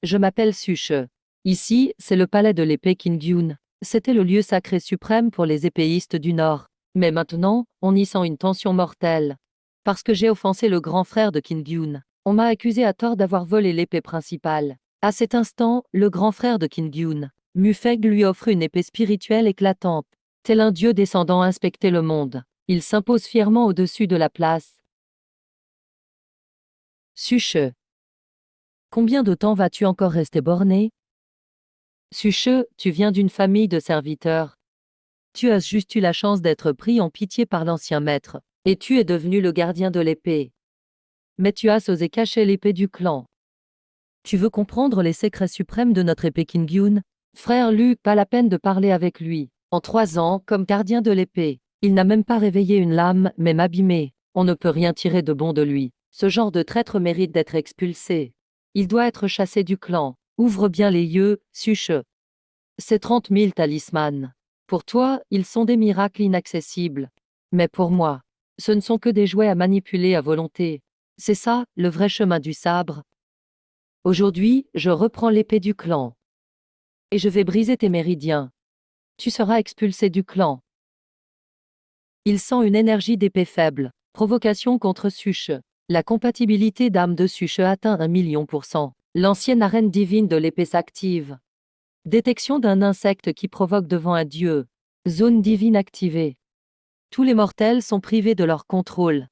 Je m'appelle Suche. Ici, c'est le palais de l'épée Kingyun. C'était le lieu sacré suprême pour les épéistes du Nord. Mais maintenant, on y sent une tension mortelle. Parce que j'ai offensé le grand frère de Kingyun. On m'a accusé à tort d'avoir volé l'épée principale. À cet instant, le grand frère de Kingyun, Mufeg, lui offre une épée spirituelle éclatante. Tel un dieu descendant inspecter le monde, il s'impose fièrement au-dessus de la place. Suche. Combien de temps vas-tu encore rester borné? Suche, tu viens d'une famille de serviteurs. Tu as juste eu la chance d'être pris en pitié par l'ancien maître, et tu es devenu le gardien de l'épée. Mais tu as osé cacher l'épée du clan. Tu veux comprendre les secrets suprêmes de notre épée Kingyun? Frère Lu, pas la peine de parler avec lui. En 3 ans, comme gardien de l'épée, il n'a même pas réveillé une lame, même abîmée. On ne peut rien tirer de bon de lui. Ce genre de traître mérite d'être expulsé. Il doit être chassé du clan. Ouvre bien les yeux, Suche. C'est 30 000 talismans. Pour toi, ils sont des miracles inaccessibles. Mais pour moi, ce ne sont que des jouets à manipuler à volonté. C'est ça, le vrai chemin du sabre. Aujourd'hui, je reprends l'épée du clan. Et je vais briser tes méridiens. Tu seras expulsé du clan. Il sent une énergie d'épée faible. Provocation contre Suche. La compatibilité d'âme de Suche atteint 1 000 000%. L'ancienne arène divine de l'épée s'active. Détection d'un insecte qui provoque devant un dieu. Zone divine activée. Tous les mortels sont privés de leur contrôle.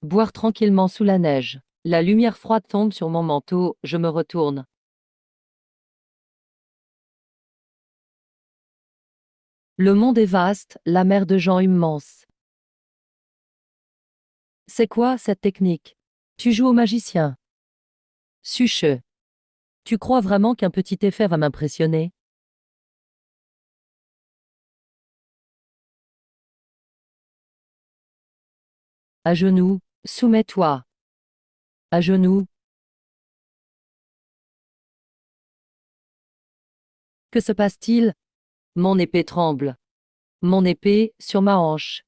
Boire tranquillement sous la neige. La lumière froide tombe sur mon manteau, je me retourne. Le monde est vaste, la mer de gens immense. C'est quoi cette technique? Tu joues au magicien. Suche. Tu crois vraiment qu'un petit effet va m'impressionner? À genoux, soumets-toi. À genoux. Que se passe-t-il? Mon épée tremble. Mon épée, sur ma hanche.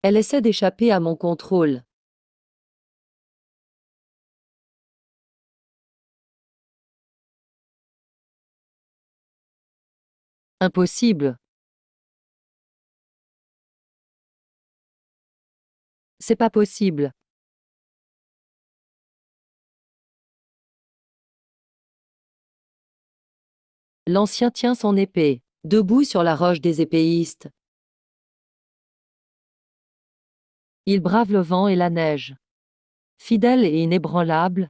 Elle essaie d'échapper à mon contrôle. Impossible. C'est pas possible. L'ancien tient son épée, debout sur la roche des épéistes. Il brave le vent et la neige. Fidèle et inébranlable,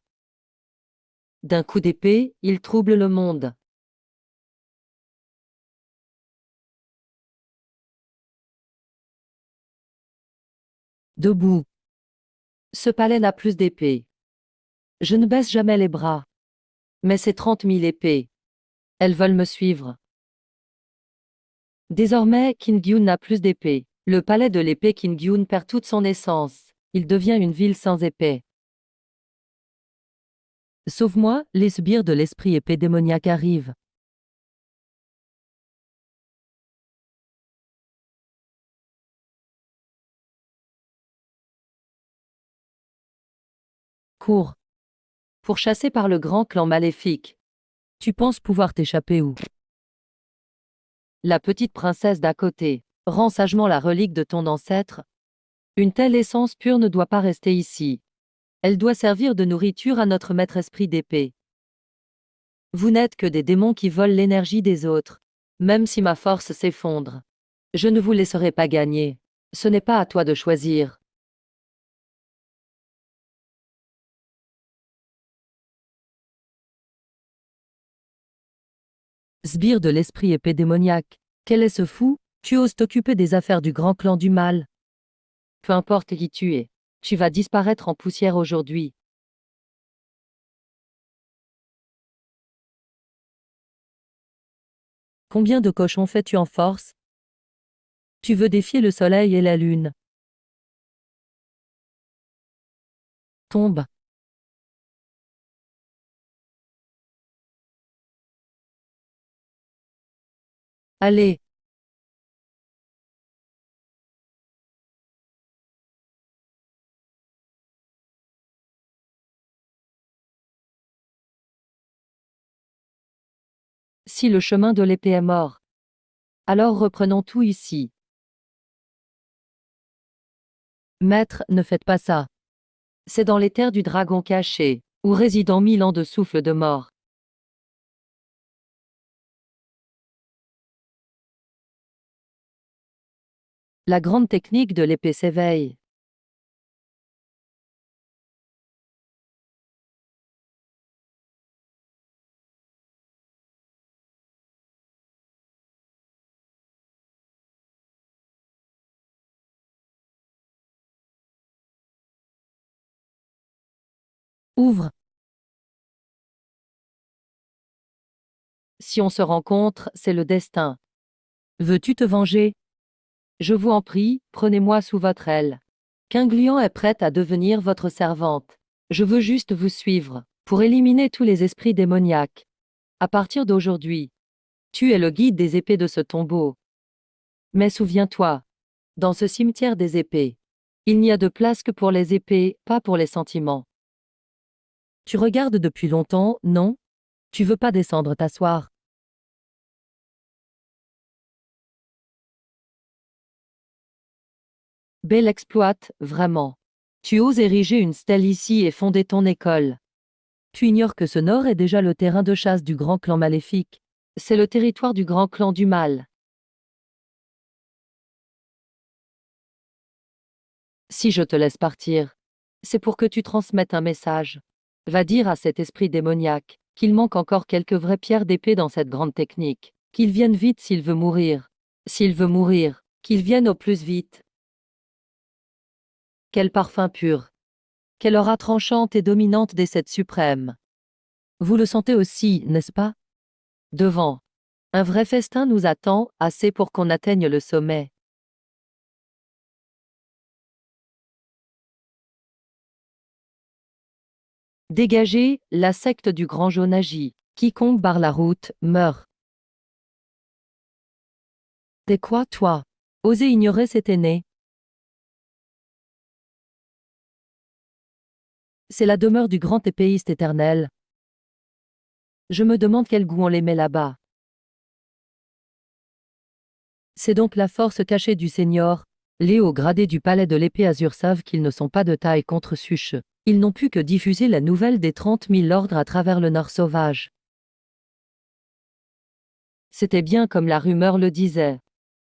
d'un coup d'épée, il trouble le monde. Debout. Ce palais n'a plus d'épée. Je ne baisse jamais les bras. Mais ces 30 000 épées. Elles veulent me suivre. Désormais, Kingyun n'a plus d'épée. Le palais de l'épée Kingyun perd toute son essence. Il devient une ville sans épée. Sauve-moi, les sbires de l'esprit épée démoniaque arrivent. Cours. Pourchassé par le grand clan maléfique. Tu penses pouvoir t'échapper où? La petite princesse d'à côté. Rends sagement la relique de ton ancêtre. Une telle essence pure ne doit pas rester ici. Elle doit servir de nourriture à notre maître esprit d'épée. Vous n'êtes que des démons qui volent l'énergie des autres. Même si ma force s'effondre, je ne vous laisserai pas gagner. Ce n'est pas à toi de choisir. Sbire de l'esprit épée démoniaque. Quel est ce fou? Tu oses t'occuper des affaires du grand clan du mal. Peu importe qui tu es. Tu vas disparaître en poussière aujourd'hui. Combien de cochons fais-tu en force? Tu veux défier le soleil et la lune. Tombe. Allez. Si le chemin de l'épée est mort, alors reprenons tout ici. Maître, ne faites pas ça. C'est dans les terres du dragon caché, où résident 1000 ans de souffle de mort. La grande technique de l'épée s'éveille. Ouvre. Si on se rencontre, c'est le destin. Veux-tu te venger? Je vous en prie, prenez-moi sous votre aile. Qinglian est prête à devenir votre servante. Je veux juste vous suivre, pour éliminer tous les esprits démoniaques. À partir d'aujourd'hui, tu es le guide des épées de ce tombeau. Mais souviens-toi, dans ce cimetière des épées, il n'y a de place que pour les épées, pas pour les sentiments. Tu regardes depuis longtemps, non? Tu veux pas descendre t'asseoir? Bel exploit, vraiment. Tu oses ériger une stèle ici et fonder ton école. Tu ignores que ce nord est déjà le terrain de chasse du grand clan maléfique. C'est le territoire du grand clan du mal. Si je te laisse partir, c'est pour que tu transmettes un message. Va dire à cet esprit démoniaque qu'il manque encore quelques vraies pierres d'épée dans cette grande technique, qu'il vienne vite s'il veut mourir. S'il veut mourir, qu'il vienne au plus vite. Quel parfum pur! Quelle aura tranchante et dominante des sept suprêmes! Vous le sentez aussi, n'est-ce pas? Devant. Un vrai festin nous attend, assez pour qu'on atteigne le sommet. Dégagez, la secte du grand jaune agit. Quiconque barre la route, meurt. T'es quoi, toi? Osez ignorer cet aîné. C'est la demeure du grand épéiste éternel. Je me demande quel goût on les met là-bas. C'est donc la force cachée du Seigneur. Les hauts gradés du palais de l'épée azur savent qu'ils ne sont pas de taille contre Suche. Ils n'ont pu que diffuser la nouvelle des 30 000 ordres à travers le Nord sauvage. C'était bien comme la rumeur le disait.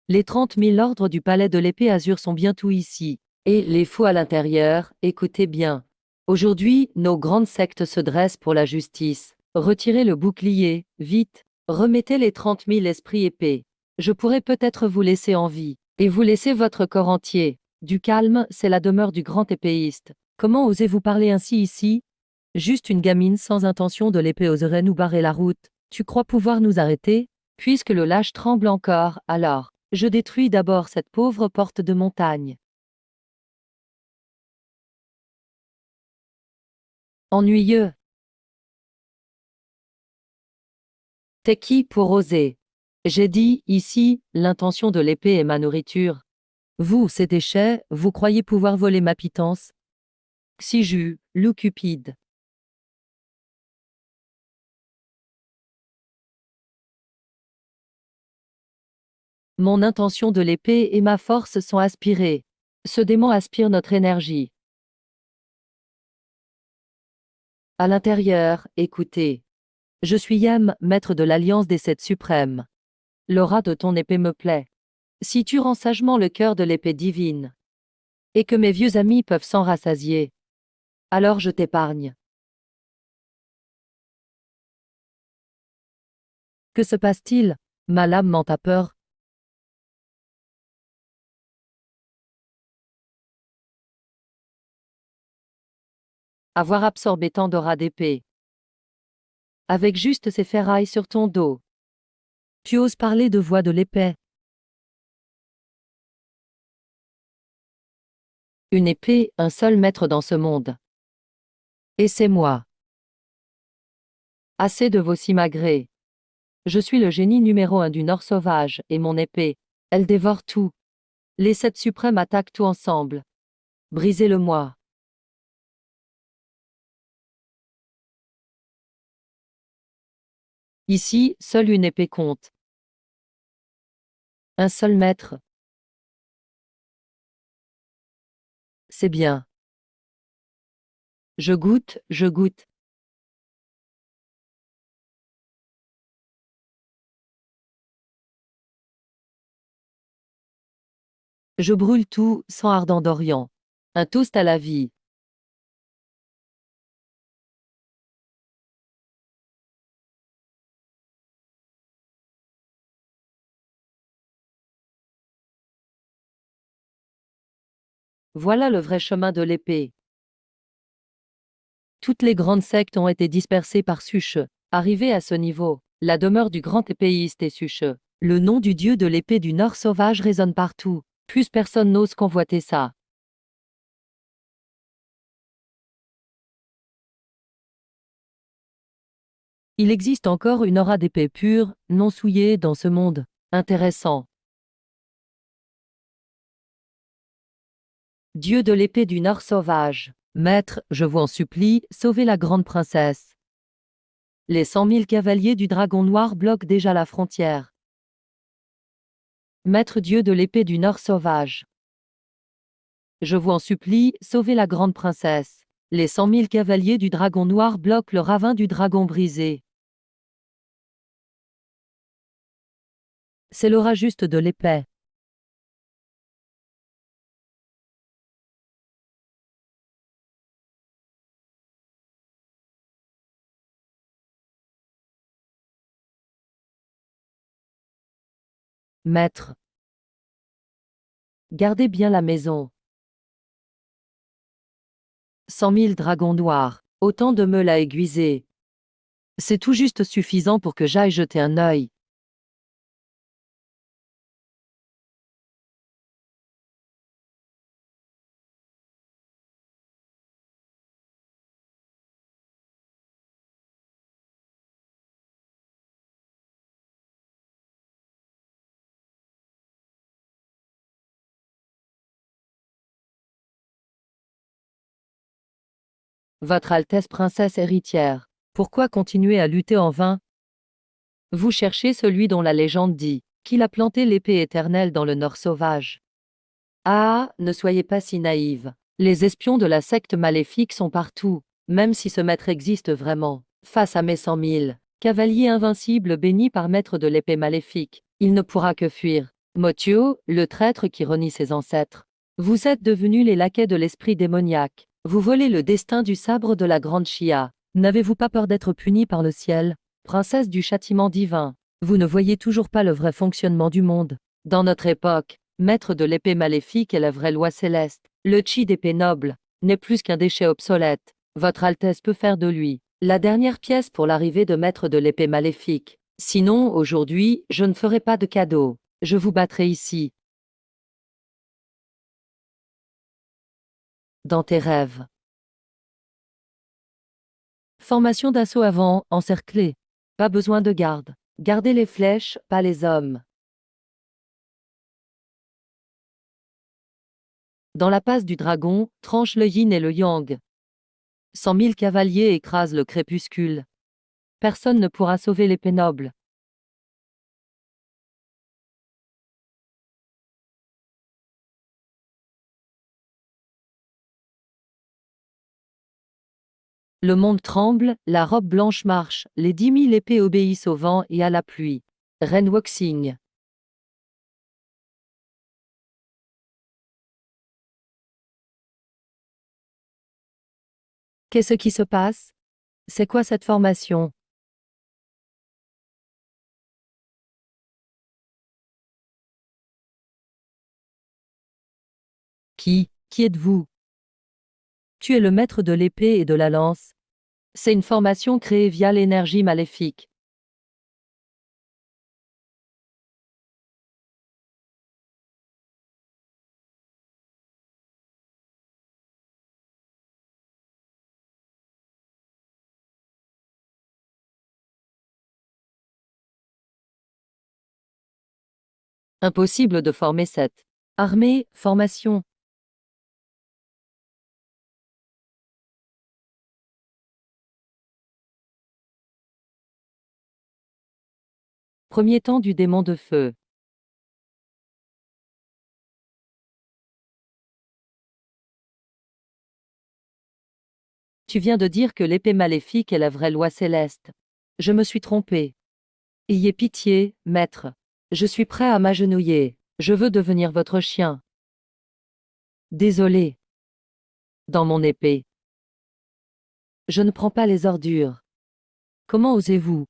Les 30 000 ordres du palais de l'épée azur sont bientôt ici. Et les fous à l'intérieur, écoutez bien. Aujourd'hui, nos grandes sectes se dressent pour la justice. Retirez le bouclier, vite. Remettez les 30 000 esprits épais. Je pourrais peut-être vous laisser en vie, et vous laisser votre corps entier. Du calme, c'est la demeure du grand épéiste. Comment osez-vous parler ainsi ici? Juste une gamine sans intention de l'épée oserait nous barrer la route. Tu crois pouvoir nous arrêter? Puisque le lâche tremble encore, alors, je détruis d'abord cette pauvre porte de montagne. Ennuyeux. T'es qui pour oser? J'ai dit, ici, l'intention de l'épée est ma nourriture. Vous, ces déchets, vous croyez pouvoir voler ma pitance? Xiju, loup cupide. Mon intention de l'épée et ma force sont aspirées. Ce démon aspire notre énergie. À l'intérieur, écoutez. Je suis Yam, maître de l'Alliance des Sept Suprêmes. L'aura de ton épée me plaît. Si tu rends sagement le cœur de l'épée divine, et que mes vieux amis peuvent s'en rassasier, alors je t'épargne. Que se passe-t-il? Ma lame ment à peur. Avoir absorbé tant d'aura d'épée. Avec juste ces ferrailles sur ton dos. Tu oses parler de voix de l'épée. Une épée, un seul maître dans ce monde. Et c'est moi. Assez de vos simagrées. Je suis le génie numéro 1 du Nord sauvage, et mon épée, elle dévore tout. Les 7 suprêmes attaquent tout ensemble. Brisez-le-moi. Ici, seule une épée compte. Un seul maître. C'est bien. Je goûte, je goûte. Je brûle tout, sang ardent d'Orient. Un toast à la vie. Voilà le vrai chemin de l'épée. Toutes les grandes sectes ont été dispersées par Suche. Arrivé à ce niveau, la demeure du grand épéiste est Suche. Le nom du dieu de l'épée du Nord sauvage résonne partout. Plus personne n'ose convoiter ça. Il existe encore une aura d'épée pure, non souillée dans ce monde. Intéressant. Dieu de l'épée du Nord sauvage. Maître, je vous en supplie, sauvez la grande princesse. Les 100 000 cavaliers du dragon noir bloquent déjà la frontière. Maître Dieu de l'épée du Nord sauvage. Je vous en supplie, sauvez la grande princesse. Les 100 000 cavaliers du dragon noir bloquent le ravin du dragon brisé. C'est l'aura juste de l'épée. Maître. Gardez bien la maison. 100 000 dragons noirs. Autant de meules à aiguiser. C'est tout juste suffisant pour que j'aille jeter un œil. Votre Altesse princesse héritière. Pourquoi continuer à lutter en vain? Vous cherchez celui dont la légende dit qu'il a planté l'épée éternelle dans le Nord sauvage. Ah, ne soyez pas si naïve. Les espions de la secte maléfique sont partout, même si ce maître existe vraiment. Face à mes 100 000 cavaliers invincibles bénis par maître de l'épée maléfique, il ne pourra que fuir. Motio, le traître qui renie ses ancêtres. Vous êtes devenus les laquais de l'esprit démoniaque. Vous volez le destin du sabre de la grande Chia. N'avez-vous pas peur d'être puni par le ciel, princesse du châtiment divin? Vous ne voyez toujours pas le vrai fonctionnement du monde. Dans notre époque, maître de l'épée maléfique est la vraie loi céleste. Le chi d'épée noble n'est plus qu'un déchet obsolète. Votre Altesse peut faire de lui la dernière pièce pour l'arrivée de maître de l'épée maléfique. Sinon, aujourd'hui, je ne ferai pas de cadeau. Je vous battrai ici. Dans tes rêves. Formation d'assaut avant, encerclé. Pas besoin de garde. Gardez les flèches, pas les hommes. Dans la passe du dragon, tranche le yin et le yang. 100 000 cavaliers écrasent le crépuscule. Personne ne pourra sauver l'épée noble. Le monde tremble, la robe blanche marche, les 10 000 épées obéissent au vent et à la pluie. Ren Wuxing. Qu'est-ce qui se passe? C'est quoi cette formation? Qui êtes-vous? Tu es le maître de l'épée et de la lance. C'est une formation créée via l'énergie maléfique. Impossible de former cette armée, formation. Premier temps du démon de feu. Tu viens de dire que l'épée maléfique est la vraie loi céleste. Je me suis trompé. Ayez pitié, maître. Je suis prêt à m'agenouiller. Je veux devenir votre chien. Désolé. Dans mon épée. Je ne prends pas les ordures. Comment osez-vous?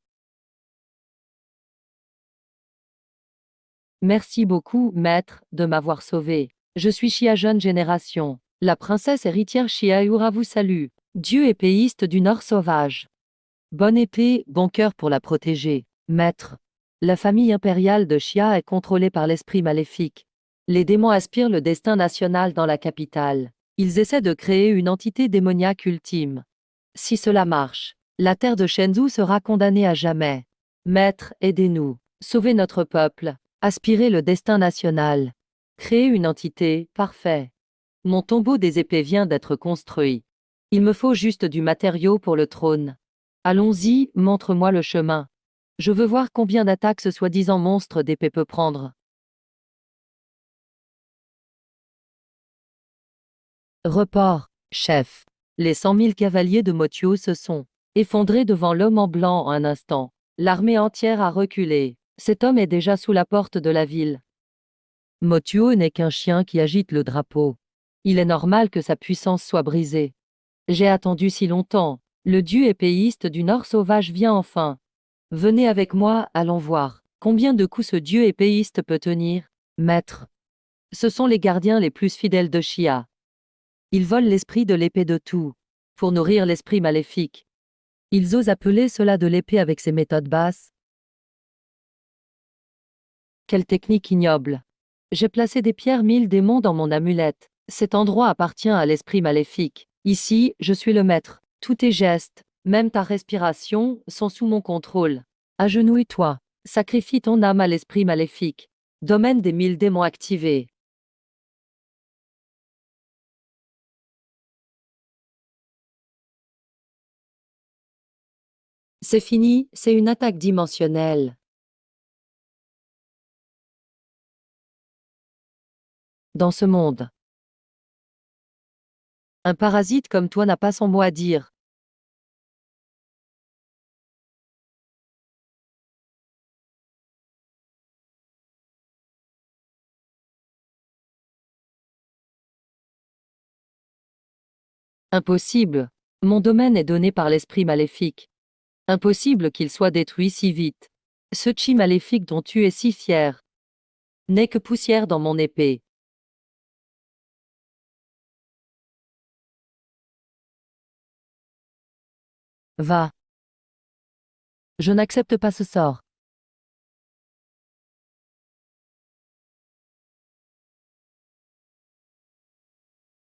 Merci beaucoup, maître, de m'avoir sauvé. Je suis Chia jeune génération. La princesse héritière Chiaoura vous salue. Dieu épéiste du Nord sauvage. Bonne épée, bon cœur pour la protéger. Maître. La famille impériale de Chia est contrôlée par l'esprit maléfique. Les démons aspirent le destin national dans la capitale. Ils essaient de créer une entité démoniaque ultime. Si cela marche, la terre de Shenzhou sera condamnée à jamais. Maître, aidez-nous. Sauvez notre peuple. Aspirez le destin national. Créez une entité, parfait. Mon tombeau des épées vient d'être construit. Il me faut juste du matériau pour le trône. Allons-y, montre-moi le chemin. Je veux voir combien d'attaques ce soi-disant monstre d'épée peut prendre. Report, chef. Les 100 000 cavaliers de Motio se sont effondrés devant l'homme en blanc en un instant. L'armée entière a reculé. Cet homme est déjà sous la porte de la ville. Motio n'est qu'un chien qui agite le drapeau. Il est normal que sa puissance soit brisée. J'ai attendu si longtemps. Le dieu épéiste du Nord sauvage vient enfin. Venez avec moi, allons voir. Combien de coups ce dieu épéiste peut tenir? Maître. Ce sont les gardiens les plus fidèles de Chia. Ils volent l'esprit de l'épée de tout. Pour nourrir l'esprit maléfique. Ils osent appeler cela de l'épée avec ses méthodes basses. Quelle technique ignoble. J'ai placé des pierres 1000 démons dans mon amulette. Cet endroit appartient à l'esprit maléfique. Ici, je suis le maître. Tous tes gestes, même ta respiration, sont sous mon contrôle. Agenouille-toi. Sacrifie ton âme à l'esprit maléfique. Domaine des 1000 démons activés. C'est fini, c'est une attaque dimensionnelle. Dans ce monde, un parasite comme toi n'a pas son mot à dire. Impossible. Mon domaine est donné par l'esprit maléfique. Impossible qu'il soit détruit si vite. Ce chi maléfique dont tu es si fier n'est que poussière dans mon épée. Va. Je n'accepte pas ce sort.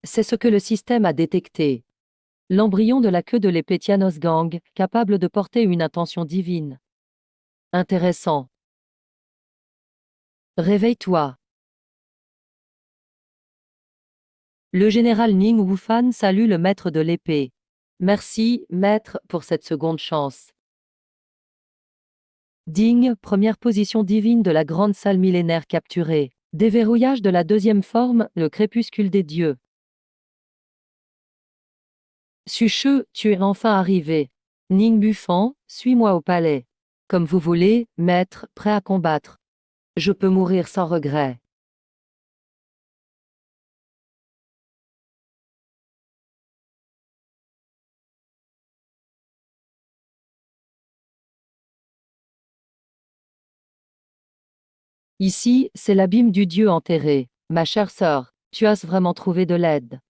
C'est ce que le système a détecté. L'embryon de la queue de l'épée Tianos Gang, capable de porter une intention divine. Intéressant. Réveille-toi. Le général Ning Wufan salue le maître de l'épée. Merci, maître, pour cette seconde chance. Ding, première position divine de la grande salle millénaire capturée. Déverrouillage de la deuxième forme, le crépuscule des dieux. Suche, tu es enfin arrivé. Ning Bufan, suis-moi au palais. Comme vous voulez, maître, prêt à combattre. Je peux mourir sans regret. Ici, c'est l'abîme du dieu enterré. Ma chère sœur, tu as vraiment trouvé de l'aide.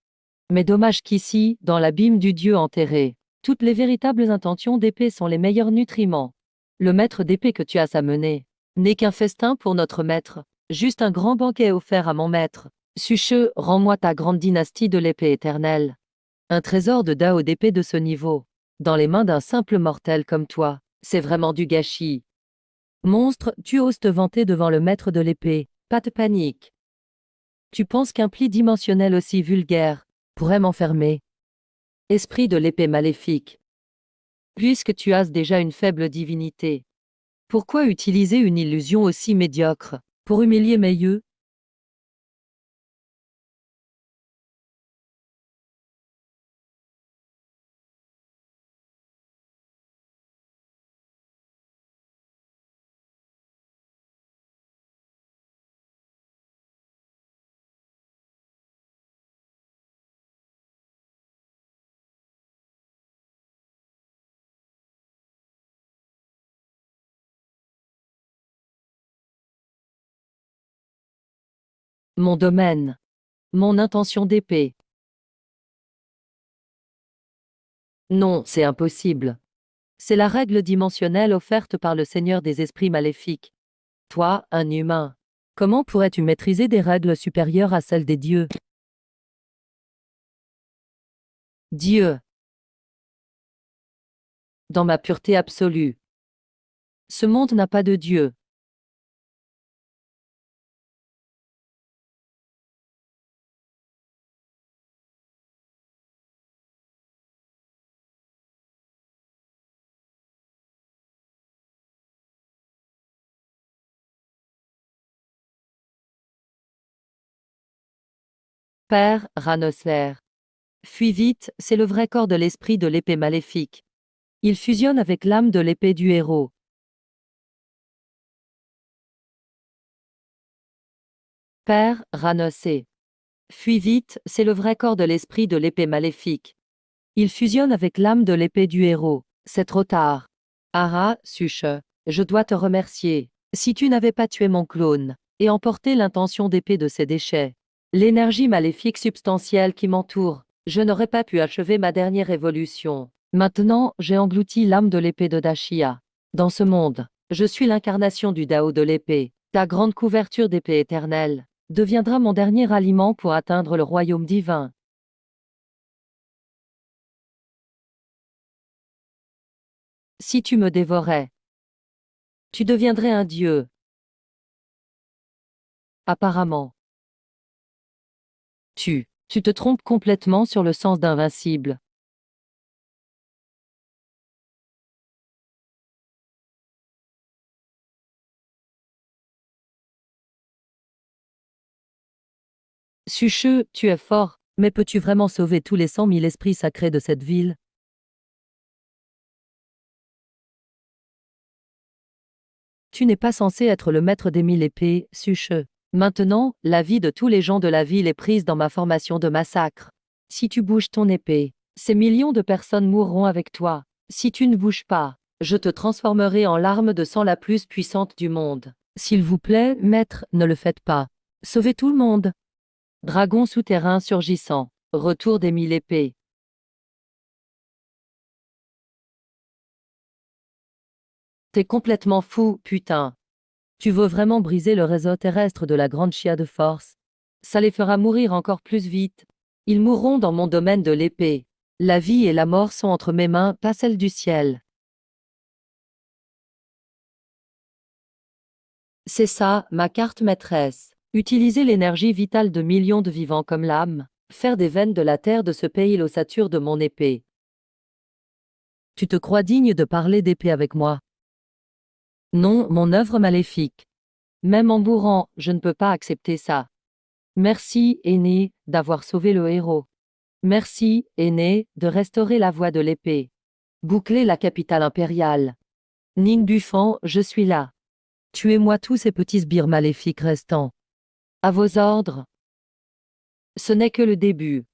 Mais dommage qu'ici, dans l'abîme du dieu enterré, toutes les véritables intentions d'épée sont les meilleurs nutriments. Le maître d'épée que tu as amené n'est qu'un festin pour notre maître, juste un grand banquet offert à mon maître. Suche, rends-moi ta grande dynastie de l'épée éternelle. Un trésor de Dao d'épée de ce niveau, dans les mains d'un simple mortel comme toi, c'est vraiment du gâchis. Monstre, tu oses te vanter devant le maître de l'épée. Pas de panique. Tu penses qu'un pli dimensionnel aussi vulgaire pourrait m'enfermer? Esprit de l'épée maléfique. Puisque tu as déjà une faible divinité, pourquoi utiliser une illusion aussi médiocre pour humilier mes yeux? Mon domaine. Mon intention d'épée. Non, c'est impossible. C'est la règle dimensionnelle offerte par le Seigneur des esprits maléfiques. Toi, un humain, comment pourrais-tu maîtriser des règles supérieures à celles des dieux? Dieu, dans ma pureté absolue. Ce monde n'a pas de Dieu. Père, Ranosler. Fuis vite, c'est le vrai corps de l'esprit de l'épée maléfique. Il fusionne avec l'âme de l'épée du héros. Père, Ranosé. Fuis vite, c'est le vrai corps de l'esprit de l'épée maléfique. Il fusionne avec l'âme de l'épée du héros. C'est trop tard. Ara, Suche, je dois te remercier. Si tu n'avais pas tué mon clone, et emporté l'intention d'épée de ses déchets, l'énergie maléfique substantielle qui m'entoure, je n'aurais pas pu achever ma dernière évolution. Maintenant, j'ai englouti l'âme de l'épée de Dashia. Dans ce monde, je suis l'incarnation du Dao de l'épée. Ta grande couverture d'épée éternelle deviendra mon dernier aliment pour atteindre le royaume divin. Si tu me dévorais, tu deviendrais un dieu. Apparemment. Tu te trompes complètement sur le sens d'invincible. Sucheux, tu es fort, mais peux-tu vraiment sauver tous les 100 000 esprits sacrés de cette ville? Tu n'es pas censé être le maître des 1000 épées, Sucheux. Maintenant, la vie de tous les gens de la ville est prise dans ma formation de massacre. Si tu bouges ton épée, ces millions de personnes mourront avec toi. Si tu ne bouges pas, je te transformerai en l'arme de sang la plus puissante du monde. S'il vous plaît, maître, ne le faites pas. Sauvez tout le monde. Dragon souterrain surgissant. Retour des 1000 épées. T'es complètement fou, putain. Tu veux vraiment briser le réseau terrestre de la grande chia de force? Ça les fera mourir encore plus vite. Ils mourront dans mon domaine de l'épée. La vie et la mort sont entre mes mains, pas celles du ciel. C'est ça, ma carte maîtresse. Utiliser l'énergie vitale de millions de vivants comme l'âme. Faire des veines de la terre de ce pays l'ossature de mon épée. Tu te crois digne de parler d'épée avec moi? Non, mon œuvre maléfique. Même en mourant, je ne peux pas accepter ça. Merci, aîné, d'avoir sauvé le héros. Merci, aîné, de restaurer la voie de l'épée. Boucler la capitale impériale. Ning Buffon, je suis là. Tuez-moi tous ces petits sbires maléfiques restants. À vos ordres. Ce n'est que le début.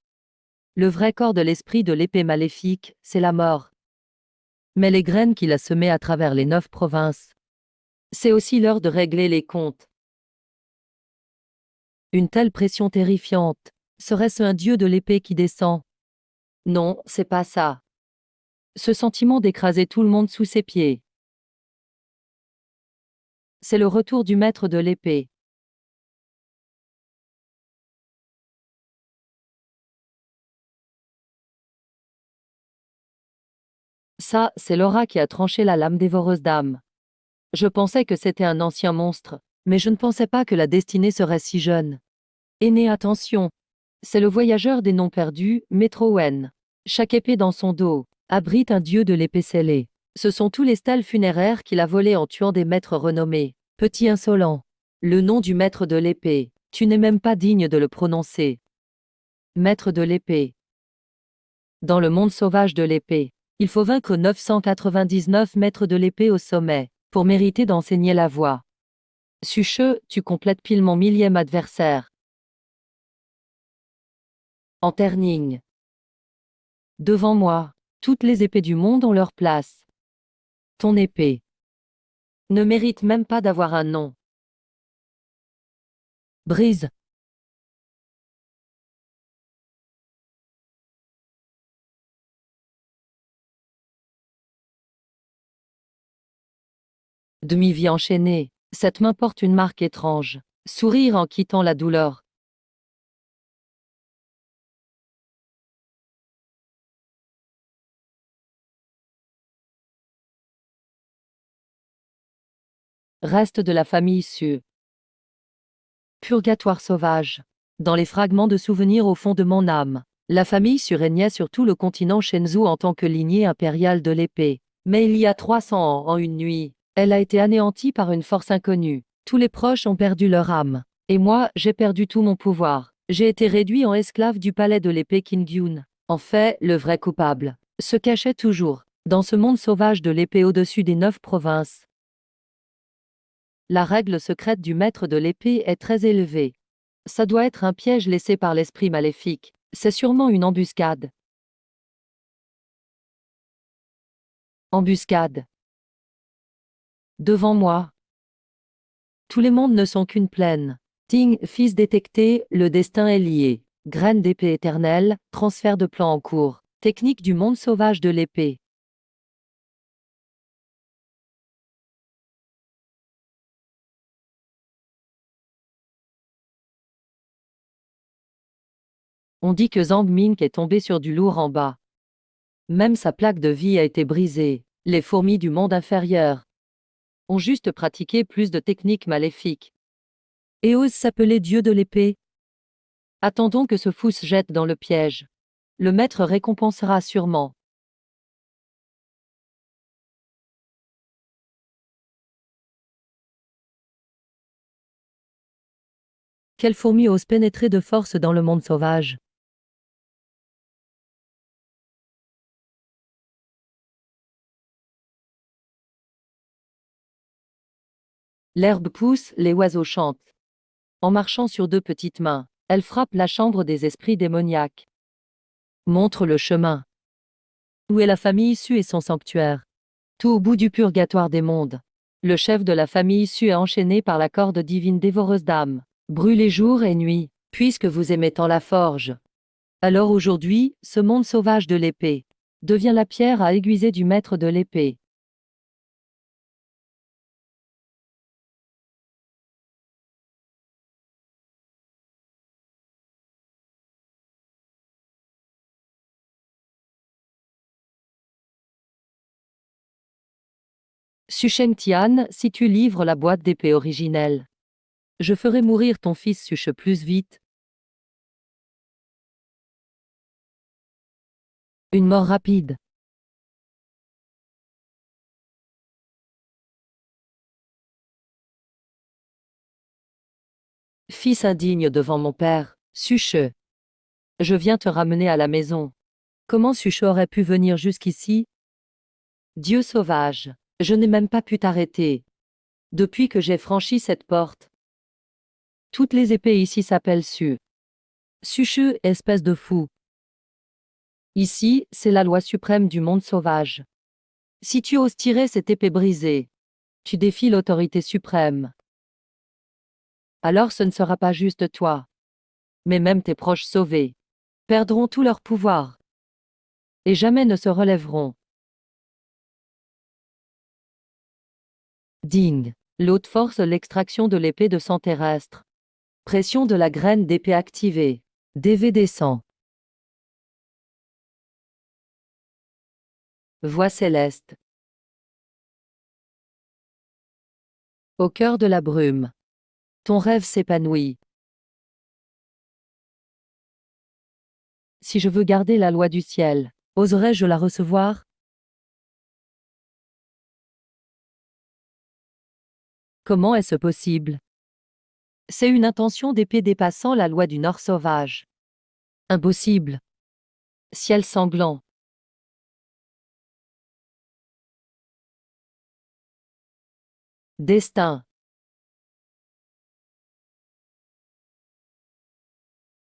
Le vrai corps de l'esprit de l'épée maléfique, c'est la mort. Mais les graines qu'il a semées à travers les 9 provinces. C'est aussi l'heure de régler les comptes. Une telle pression terrifiante. Serait-ce un dieu de l'épée qui descend? Non, c'est pas ça. Ce sentiment d'écraser tout le monde sous ses pieds. C'est le retour du maître de l'épée. Ça, c'est l'aura qui a tranché la lame dévoreuse d'âme. Je pensais que c'était un ancien monstre, Mais je ne pensais pas que la destinée serait si jeune. Aîné, attention. C'est le voyageur des noms perdus, Metrowen. Chaque épée dans son dos abrite un dieu de l'épée scellée. Ce sont tous les stalles funéraires qu'il a volés en tuant des maîtres renommés. Petit insolent. Le nom du maître de l'épée. Tu n'es même pas digne de le prononcer. Maître de l'épée. Dans le monde sauvage de l'épée, il faut vaincre 999 maîtres de l'épée au sommet, pour mériter d'enseigner la voie. Suche, tu complètes pile mon millième adversaire. En terning. Devant moi, toutes les épées du monde ont leur place. Ton épée ne mérite même pas d'avoir un nom. Brise. Demi-vie enchaînée, cette main porte une marque étrange. Sourire en quittant la douleur. Reste de la famille Su. Purgatoire sauvage. Dans les fragments de souvenirs au fond de mon âme, la famille Su régnait sur tout le continent Shenzhou en tant que lignée impériale de l'épée. Mais il y a 300 ans, en une nuit, elle a été anéantie par une force inconnue. Tous les proches ont perdu leur âme. Et moi, j'ai perdu tout mon pouvoir. J'ai été réduit en esclave du palais de l'épée Qingyun. En fait, le vrai coupable se cachait toujours, dans ce monde sauvage de l'épée au-dessus des 9 provinces. La règle secrète du maître de l'épée est très élevée. Ça doit être un piège laissé par l'esprit maléfique. C'est sûrement une embuscade. Embuscade. Devant moi. Tous les mondes ne sont qu'une plaine. Ting, fils détecté, le destin est lié. Graine d'épée éternelle, transfert de plan en cours. Technique du monde sauvage de l'épée. On dit que Zhang Ming est tombé sur du lourd en bas. Même sa plaque de vie a été brisée. Les fourmis du monde inférieur ont juste pratiqué plus de techniques maléfiques. Et osent s'appeler dieu de l'épée. Attendons que ce fou se jette dans le piège. Le maître récompensera sûrement. Quelle fourmi ose pénétrer de force dans le monde sauvage? L'herbe pousse, les oiseaux chantent. En marchant sur deux petites mains, elle frappe la chambre des esprits démoniaques. Montre le chemin. Où est la famille issue et son sanctuaire? Tout au bout du purgatoire des mondes. Le chef de la famille issue est enchaîné par la corde divine dévoreuse d'âme. Brûlez jour et nuit, puisque vous aimez tant la forge. Alors aujourd'hui, ce monde sauvage de l'épée devient la pierre à aiguiser du maître de l'épée. Susheng Tian, si tu livres la boîte d'épée originelle, je ferai mourir ton fils Suche plus vite. Une mort rapide. Fils indigne devant mon père, Suche. Je viens te ramener à la maison. Comment Suche aurait pu venir jusqu'ici? Dieu sauvage, je n'ai même pas pu t'arrêter. Depuis que j'ai franchi cette porte, toutes les épées ici s'appellent Su. Suche, espèce de fou. Ici, c'est la loi suprême du monde sauvage. Si tu oses tirer cette épée brisée, tu défies l'autorité suprême. Alors ce ne sera pas juste toi, mais même tes proches sauvés perdront tout leur pouvoir et jamais ne se relèveront. Ding. L'hôte force l'extraction de l'épée de sang terrestre. Pression de la graine d'épée activée. DV descend. Voix céleste. Au cœur de la brume. Ton rêve s'épanouit. Si je veux garder la loi du ciel, oserais-je la recevoir? Comment est-ce possible? C'est une intention d'épée dépassant la loi du Nord sauvage. Impossible. Ciel sanglant. Destin.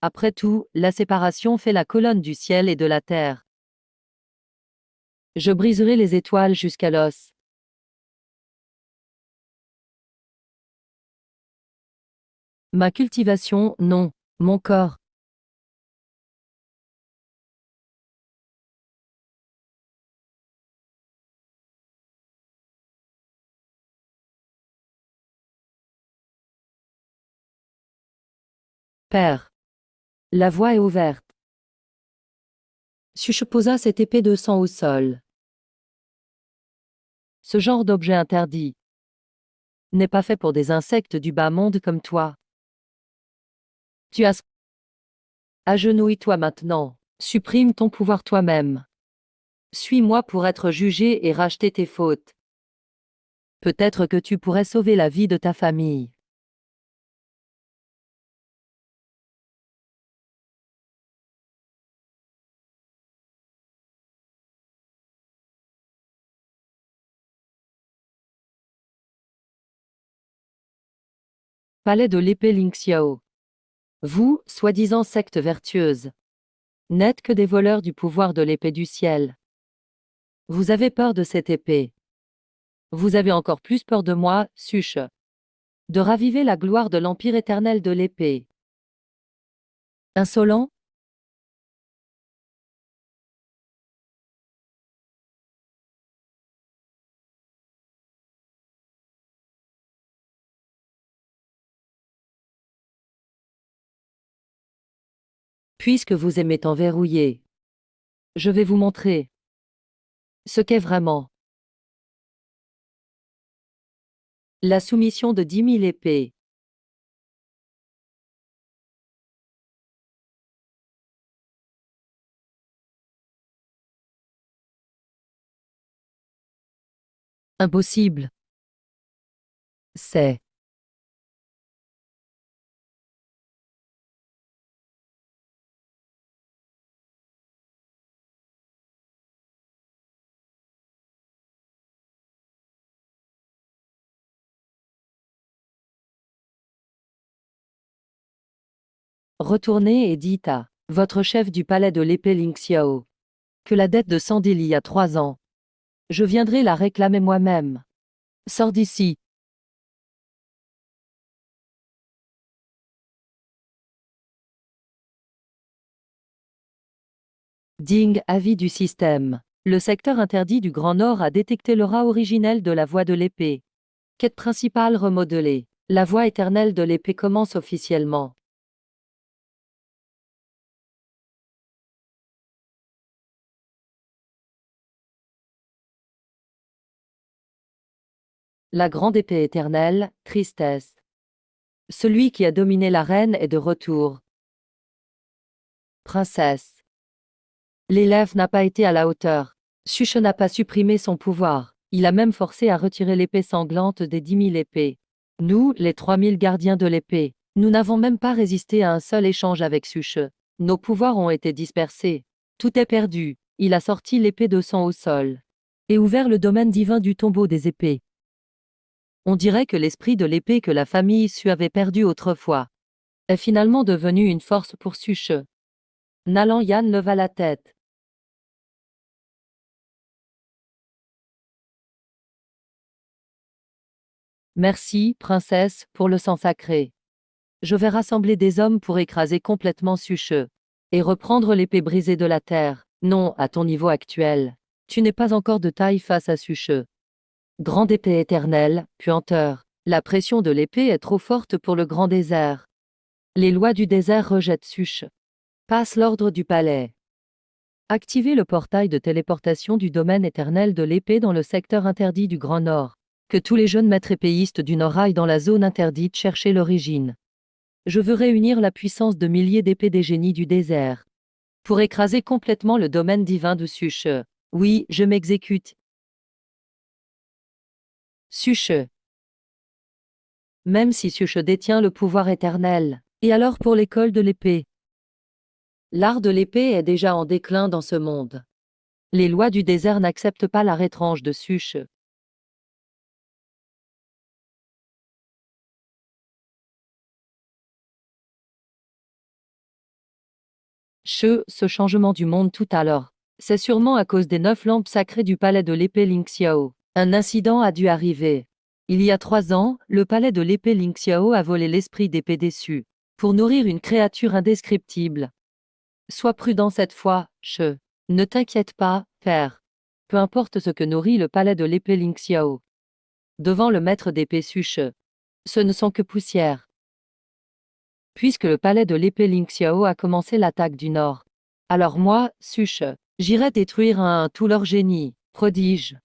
Après tout, la séparation fait la colonne du ciel et de la terre. Je briserai les étoiles jusqu'à l'os. Ma cultivation, non. Mon corps. Père. La voie est ouverte. Suche posa cette épée de sang au sol. Ce genre d'objet interdit n'est pas fait pour des insectes du bas monde comme toi. Tu as... Agenouille-toi maintenant. Supprime ton pouvoir toi-même. Suis-moi pour être jugé et racheter tes fautes. Peut-être que tu pourrais sauver la vie de ta famille. Palais de l'épée Ling Xiao. Vous, soi-disant secte vertueuse, n'êtes que des voleurs du pouvoir de l'épée du ciel. Vous avez peur de cette épée. Vous avez encore plus peur de moi, Suche. De raviver la gloire de l'empire éternel de l'épée. Insolent? Puisque vous aimez tant verrouiller, je vais vous montrer ce qu'est vraiment la soumission de 10 000 épées. Impossible. C'est retournez et dites à votre chef du palais de l'épée Ling Xiao que la dette de 100 d'il y a 3 ans, je viendrai la réclamer moi-même. Sors d'ici. Ding, avis du système. Le secteur interdit du Grand Nord a détecté l'aura originelle de la voie de l'épée. Quête principale remodelée. La voie éternelle de l'épée commence officiellement. La grande épée éternelle, tristesse. Celui qui a dominé l'arène est de retour. Princesse. L'élève n'a pas été à la hauteur. Suche n'a pas supprimé son pouvoir. Il a même forcé à retirer l'épée sanglante des 10 000 épées. Nous, les 3 000 gardiens de l'épée, nous n'avons même pas résisté à un seul échange avec Suche. Nos pouvoirs ont été dispersés. Tout est perdu. Il a sorti l'épée de sang au sol et ouvert le domaine divin du tombeau des épées. On dirait que l'esprit de l'épée que la famille Su avait perdu autrefois est finalement devenu une force pour Suche. Nalan Yan leva la tête. Merci, princesse, pour le sang sacré. Je vais rassembler des hommes pour écraser complètement Suche et reprendre l'épée brisée de la terre. Non, à ton niveau actuel, tu n'es pas encore de taille face à Suche. Grande épée éternelle, puanteur. La pression de l'épée est trop forte pour le grand désert. Les lois du désert rejettent Suche. Passe l'ordre du palais. Activez le portail de téléportation du domaine éternel de l'épée dans le secteur interdit du Grand Nord. Que tous les jeunes maîtres épéistes du Nord aillent dans la zone interdite chercher l'origine. Je veux réunir la puissance de milliers d'épées des génies du désert. Pour écraser complètement le domaine divin de Suche. Oui, je m'exécute. Suche. Même si Suche détient le pouvoir éternel. Et alors pour l'école de l'épée? L'art de l'épée est déjà en déclin dans ce monde. Les lois du désert n'acceptent pas l'art étrange de Suche. Ce changement du monde tout à l'heure. C'est sûrement à cause des 9 lampes sacrées du palais de l'épée Ling Xiao. Un incident a dû arriver. Il y a 3 ans, le palais de l'épée Ling Xiao a volé l'esprit d'épée déçu. Pour nourrir une créature indescriptible. Sois prudent cette fois, Che. Ne t'inquiète pas, père. Peu importe ce que nourrit le palais de l'épée Ling Xiao. Devant le maître d'épée Suche. Ce ne sont que poussière. Puisque le palais de l'épée Ling Xiao a commencé l'attaque du Nord. Alors moi, Suche, j'irai détruire un à un tout leur génie, prodige.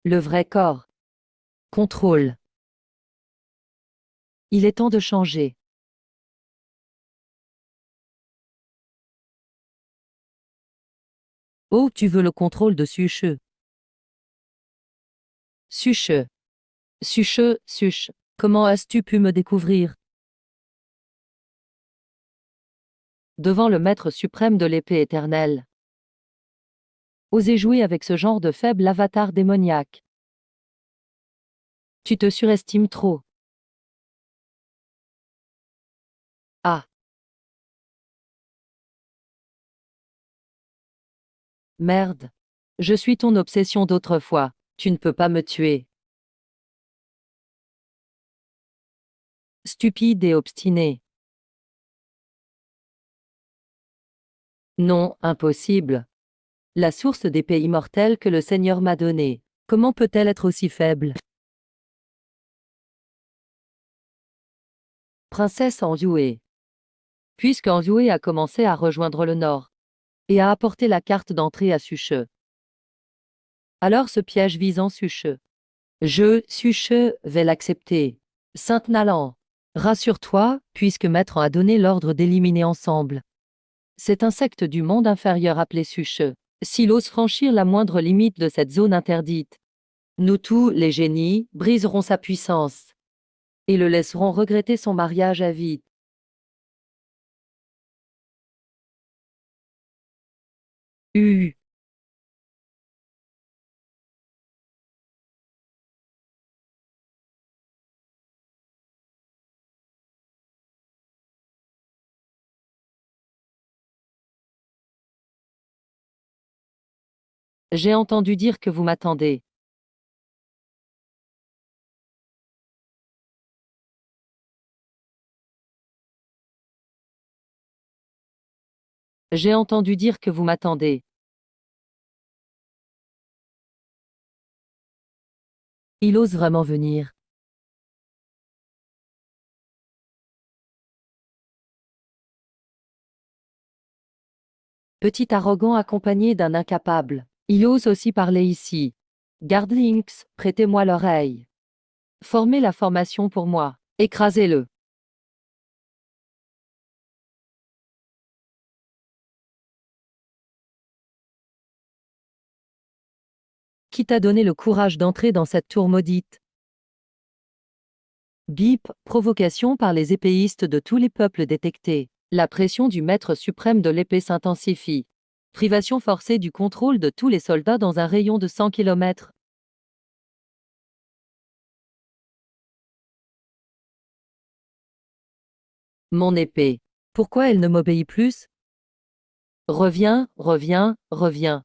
Le vrai corps. Contrôle. Il est temps de changer. Oh, tu veux le contrôle de Suche. Suche. Suche. Comment as-tu pu me découvrir? Devant le maître suprême de l'épée éternelle. Oser jouer avec ce genre de faible avatar démoniaque. Tu te surestimes trop. Ah. Merde. Je suis ton obsession d'autrefois. Tu ne peux pas me tuer. Stupide et obstiné. Non, impossible. La source d'épée immortelle que le Seigneur m'a donnée. Comment peut-elle être aussi faible? Princesse Enjouée. Puisque Enjouée a commencé à rejoindre le Nord. Et a apporté la carte d'entrée à Suche. Alors ce piège visant Suche. Suche, vais l'accepter. Sainte Nalan. Rassure-toi, puisque Maître a donné l'ordre d'éliminer ensemble. Cet insecte du monde inférieur appelé Suche. S'il ose franchir la moindre limite de cette zone interdite. Nous tous, les génies, briserons sa puissance. Et le laisserons regretter son mariage à vie. J'ai entendu dire que vous m'attendez. J'ai entendu dire que vous m'attendez. Il ose vraiment venir. Petit arrogant accompagné d'un incapable. Il ose aussi parler ici. Garde Lynx, prêtez-moi l'oreille. Formez la formation pour moi. Écrasez-le. Qui t'a donné le courage d'entrer dans cette tour maudite? Bip, provocation par les épéistes de tous les peuples détectés. La pression du maître suprême de l'épée s'intensifie. Privation forcée du contrôle de tous les soldats dans un rayon de 100 km. Mon épée. Pourquoi elle ne m'obéit plus? Reviens, reviens, reviens.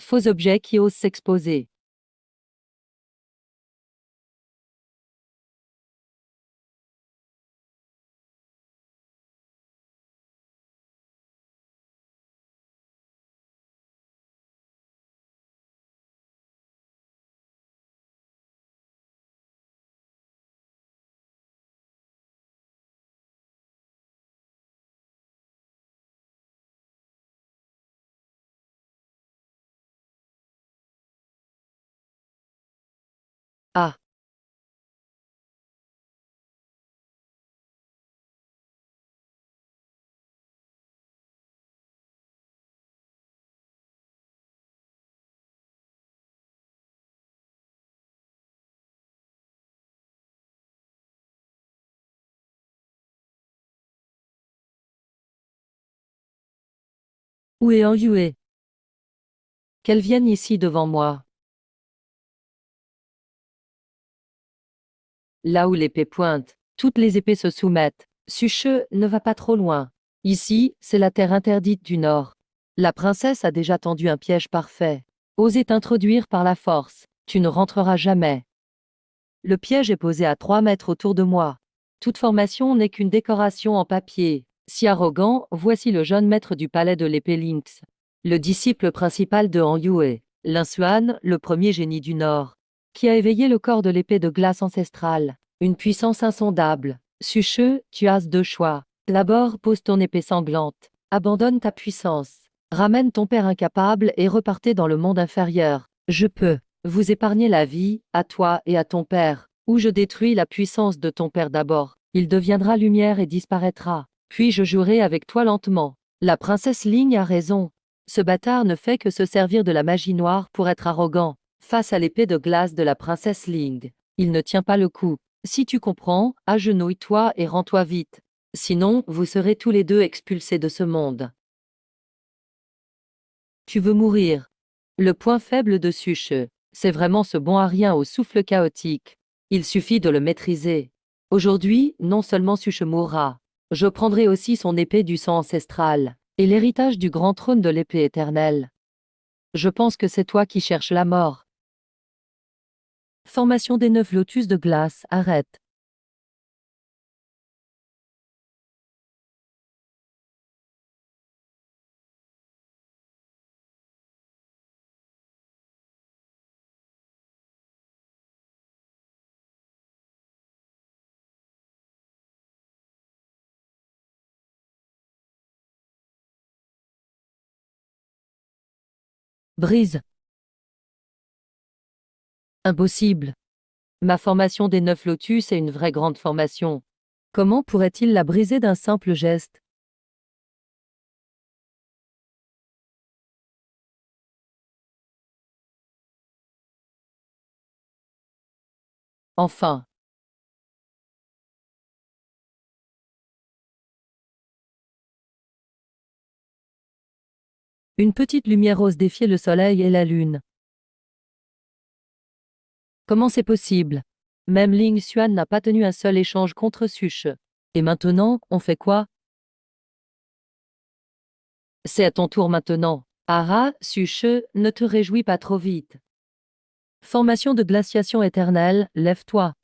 Faux objet qui ose s'exposer. Où est Yue? Qu'elle vienne ici devant moi. Là où l'épée pointe, toutes les épées se soumettent. Suche ne va pas trop loin. Ici, c'est la terre interdite du Nord. La princesse a déjà tendu un piège parfait. Osez t'introduire par la force. Tu ne rentreras jamais. Le piège est posé à 3 mètres autour de moi. Toute formation n'est qu'une décoration en papier. Si arrogant, voici le jeune maître du palais de l'épée Lynx. Le disciple principal de Han Yue. Linsuan, le premier génie du Nord. Qui a éveillé le corps de l'épée de glace ancestrale. Une puissance insondable. Suche, tu as 2 choix. D'abord, pose ton épée sanglante. Abandonne ta puissance. Ramène ton père incapable et repartez dans le monde inférieur. Je peux vous épargner la vie, à toi et à ton père, ou je détruis la puissance de ton père d'abord. Il deviendra lumière et disparaîtra. Puis je jouerai avec toi lentement. La princesse Ling a raison. Ce bâtard ne fait que se servir de la magie noire pour être arrogant. Face à l'épée de glace de la princesse Ling, il ne tient pas le coup. Si tu comprends, agenouille-toi et rends-toi vite. Sinon, vous serez tous les deux expulsés de ce monde. Tu veux mourir. Le point faible de Suche, c'est vraiment ce bon à rien au souffle chaotique. Il suffit de le maîtriser. Aujourd'hui, non seulement Suche mourra, je prendrai aussi son épée du sang ancestral, et l'héritage du grand trône de l'épée éternelle. Je pense que c'est toi qui cherches la mort. Formation des 9 lotus de glace, arrête. Brise. Impossible. Ma formation des 9 lotus est une vraie grande formation. Comment pourrait-il la briser d'un simple geste? Enfin. Une petite lumière ose défier le soleil et la lune. Comment c'est possible? Même Ling Xuan n'a pas tenu un seul échange contre Suche. Et maintenant, on fait quoi? C'est à ton tour maintenant. Ara, Suche, ne te réjouis pas trop vite. Formation de glaciation éternelle, lève-toi.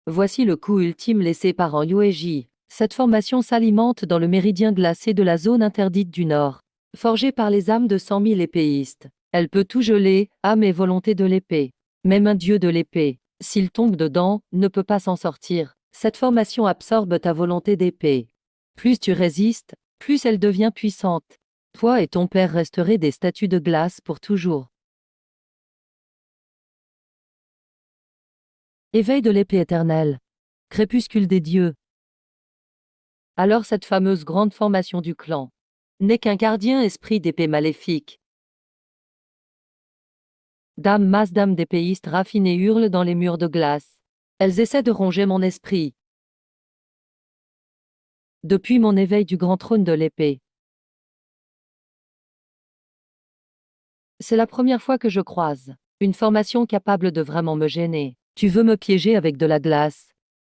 Voici le coup ultime laissé par en Yueji. Cette formation s'alimente dans le méridien glacé de la zone interdite du Nord. Forgée par les âmes de 100 000 épéistes, elle peut tout geler, âme et volonté de l'épée. Même un dieu de l'épée, s'il tombe dedans, ne peut pas s'en sortir. Cette formation absorbe ta volonté d'épée. Plus tu résistes, plus elle devient puissante. Toi et ton père resterez des statues de glace pour toujours. Éveil de l'épée éternelle. Crépuscule des dieux. Alors cette fameuse grande formation du clan n'est qu'un gardien esprit d'épée maléfique. Dame masse dames d'épéistes raffinées hurlent dans les murs de glace. Elles essaient de ronger mon esprit. Depuis mon éveil du grand trône de l'épée. C'est la première fois que je croise une formation capable de vraiment me gêner. Tu veux me piéger avec de la glace?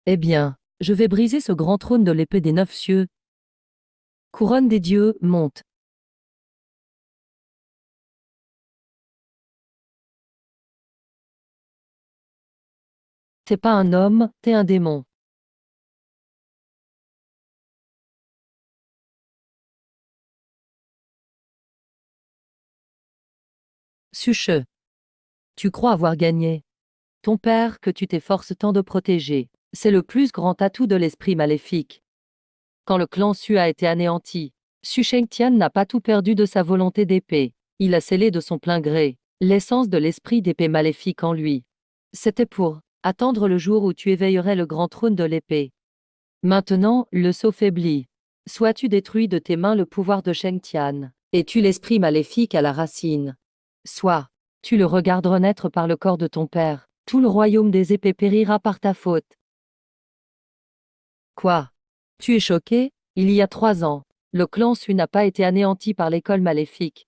Eh bien, je vais briser ce grand trône de l'épée des 9 cieux. Couronne des dieux, monte. T'es pas un homme, t'es un démon. Suche. Tu crois avoir gagné. Ton père, que tu t'efforces tant de protéger, c'est le plus grand atout de l'esprit maléfique. Quand le clan Su a été anéanti, Su Shengtian n'a pas tout perdu de sa volonté d'épée. Il a scellé de son plein gré l'essence de l'esprit d'épée maléfique en lui. C'était pour attendre le jour où tu éveillerais le grand trône de l'épée. Maintenant, le sceau faiblit. Sois-tu détruit de tes mains le pouvoir de Shengtian, et tue l'esprit maléfique à la racine. Soit, tu le regardes renaître par le corps de ton père. Tout le royaume des épées périra par ta faute. Quoi? Tu es choqué? Il y a 3 ans, Le clan Su n'a pas été anéanti par l'école maléfique.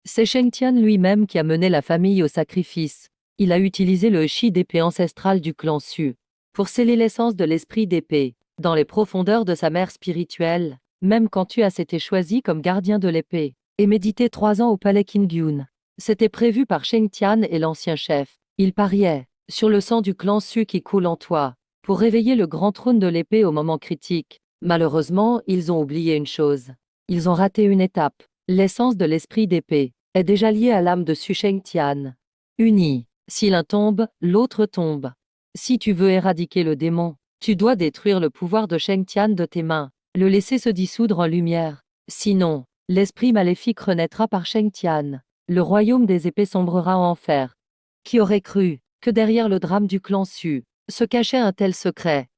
C'est Sheng Tian lui-même qui a mené la famille au sacrifice. Il a utilisé le chi d'épée ancestral du clan Su pour sceller l'essence de l'esprit d'épée dans les profondeurs de sa mère spirituelle, même quand tu as été choisi comme gardien de l'épée et médité 3 ans au palais Qingyun. C'était prévu par Sheng Tian et l'ancien chef. Il pariait sur le sang du clan Su qui coule en toi pour réveiller le grand trône de l'épée au moment critique. Malheureusement, ils ont oublié une chose. Ils ont raté une étape. L'essence de l'esprit d'épée est déjà liée à l'âme de Su Sheng Tian. Unis, si l'un tombe, l'autre tombe. Si tu veux éradiquer le démon, tu dois détruire le pouvoir de Sheng Tian de tes mains, le laisser se dissoudre en lumière. Sinon, l'esprit maléfique renaîtra par Sheng Tian. Le royaume des épées sombrera en enfer. Qui aurait cru que derrière le drame du clan Su se cachait un tel secret?